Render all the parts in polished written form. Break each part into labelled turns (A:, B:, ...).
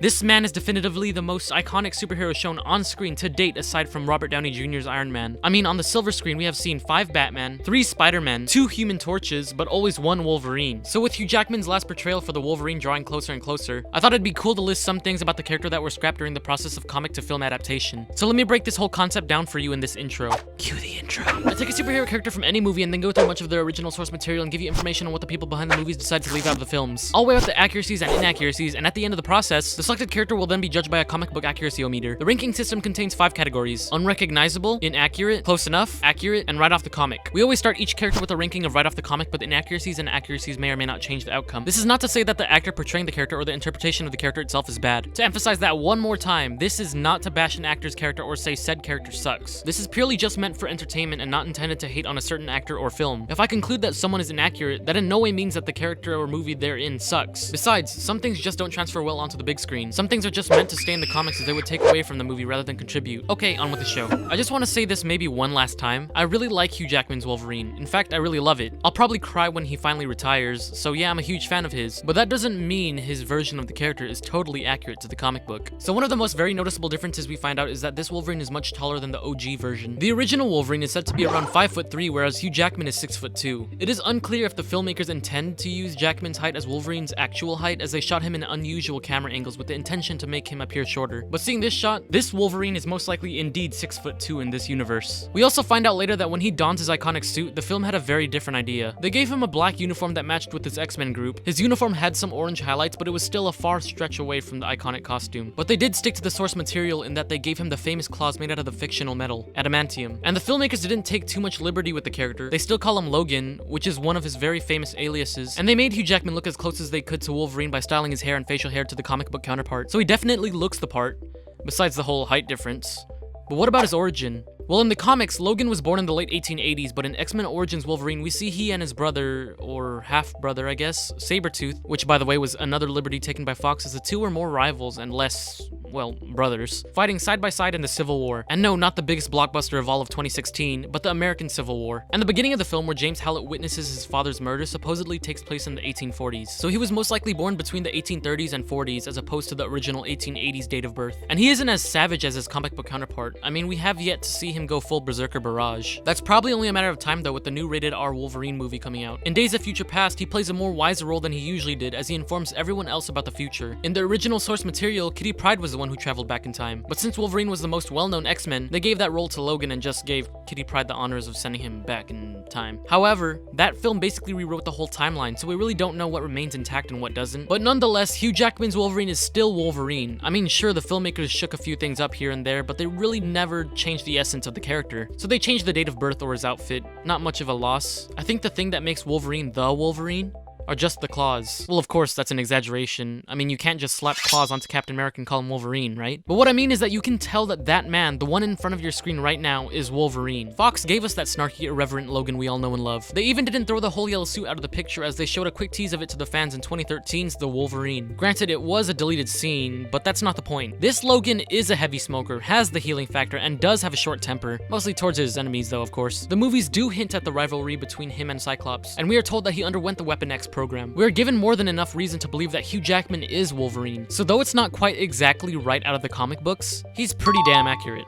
A: This man is definitively the most iconic superhero shown on screen to date aside from Robert Downey Jr.'s Iron Man. I mean, on the silver screen we have seen 5 Batman, 3 Spider-Men, 2 Human Torches, but always 1 Wolverine. So with Hugh Jackman's last portrayal for the Wolverine drawing closer and closer, I thought it'd be cool to list some things about the character that were scrapped during the process of comic to film adaptation. So let me break this whole concept down for you in this intro. Cue the intro. I take a superhero character from any movie and then go through much of their original source material and give you information on what the people behind the movies decide to leave out of the films. I'll weigh out the accuracies and inaccuracies, and at the end of the process, the selected character will then be judged by a comic book accuracy-o-meter. The ranking system contains 5 categories: unrecognizable, inaccurate, close enough, accurate, and right off the comic. We always start each character with a ranking of right off the comic, but the inaccuracies and accuracies may or may not change the outcome. This is not to say that the actor portraying the character or the interpretation of the character itself is bad. To emphasize that one more time, this is not to bash an actor's character or say said character sucks. This is purely just meant for entertainment and not intended to hate on a certain actor or film. If I conclude that someone is inaccurate, that in no way means that the character or movie they're in sucks. Besides, some things just don't transfer well onto the big screen. Some things are just meant to stay in the comics as they would take away from the movie rather than contribute. Okay, on with the show. I just want to say this maybe one last time. I really like Hugh Jackman's Wolverine. In fact, I really love it. I'll probably cry when he finally retires, so yeah, I'm a huge fan of his. But that doesn't mean his version of the character is totally accurate to the comic book. So one of the most very noticeable differences we find out is that this Wolverine is much taller than the OG version. The original Wolverine is said to be around 5'3", whereas Hugh Jackman is 6'2". It is unclear if the filmmakers intend to use Jackman's height as Wolverine's actual height, as they shot him in unusual camera angles with the intention to make him appear shorter. But seeing this shot, this Wolverine is most likely indeed 6'2" in this universe. We also find out later that when he dons his iconic suit, the film had a very different idea. They gave him a black uniform that matched with his X-Men group. His uniform had some orange highlights, but it was still a far stretch away from the iconic costume. But they did stick to the source material in that they gave him the famous claws made out of the fictional metal, adamantium. And the filmmakers didn't take too much liberty with the character. They still call him Logan, which is one of his very famous aliases, and they made Hugh Jackman look as close as they could to Wolverine by styling his hair and facial hair to the comic book counterpart. So he definitely looks the part, besides the whole height difference. But what about his origin? Well, in the comics, Logan was born in the late 1880s, but in X-Men Origins Wolverine, we see he and his brother, or half-brother, I guess, Sabretooth, which by the way was another liberty taken by Fox, as the two were more rivals and less, well, brothers, fighting side by side in the Civil War. And no, not the biggest blockbuster of all of 2016, but the American Civil War. And the beginning of the film where James Howlett witnesses his father's murder supposedly takes place in the 1840s. So he was most likely born between the 1830s and 40s as opposed to the original 1880s date of birth. And he isn't as savage as his comic book counterpart. I mean, we have yet to see him go full berserker barrage. That's probably only a matter of time though with the new rated R Wolverine movie coming out. In Days of Future Past, he plays a more wiser role than he usually did as he informs everyone else about the future. In the original source material, Kitty Pryde was the one who traveled back in time. But since Wolverine was the most well-known X-Men, they gave that role to Logan and just gave Kitty Pryde the honors of sending him back in time. However, that film basically rewrote the whole timeline, so we really don't know what remains intact and what doesn't. But nonetheless, Hugh Jackman's Wolverine is still Wolverine. I mean, sure, the filmmakers shook a few things up here and there, but they really never changed the essence of the character. So they changed the date of birth or his outfit. Not much of a loss. I think the thing that makes Wolverine the Wolverine are just the claws. Well, of course, that's an exaggeration. I mean, you can't just slap claws onto Captain America and call him Wolverine, right? But what I mean is that you can tell that that man, the one in front of your screen right now, is Wolverine. Fox gave us that snarky, irreverent Logan we all know and love. They even didn't throw the whole yellow suit out of the picture as they showed a quick tease of it to the fans in 2013's The Wolverine. Granted, it was a deleted scene, but that's not the point. This Logan is a heavy smoker, has the healing factor, and does have a short temper. Mostly towards his enemies though, of course. The movies do hint at the rivalry between him and Cyclops, and we are told that he underwent the Weapon X program. We are given more than enough reason to believe that Hugh Jackman is Wolverine. So though it's not quite exactly right out of the comic books, he's pretty damn accurate.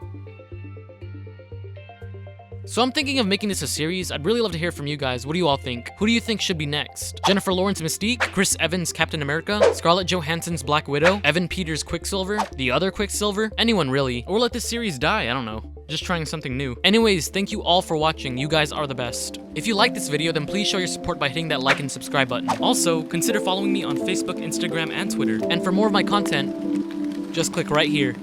A: So I'm thinking of making this a series. I'd really love to hear from you guys. What do you all think? Who do you think should be next? Jennifer Lawrence Mystique? Chris Evans Captain America? Scarlett Johansson's Black Widow? Evan Peters Quicksilver? The other Quicksilver? Anyone really. Or let this series die, I don't know. Just trying something new. Anyways, thank you all for watching. You guys are the best. If you like this video, then please show your support by hitting that like and subscribe button. Also, consider following me on Facebook, Instagram, and Twitter. And for more of my content, just click right here.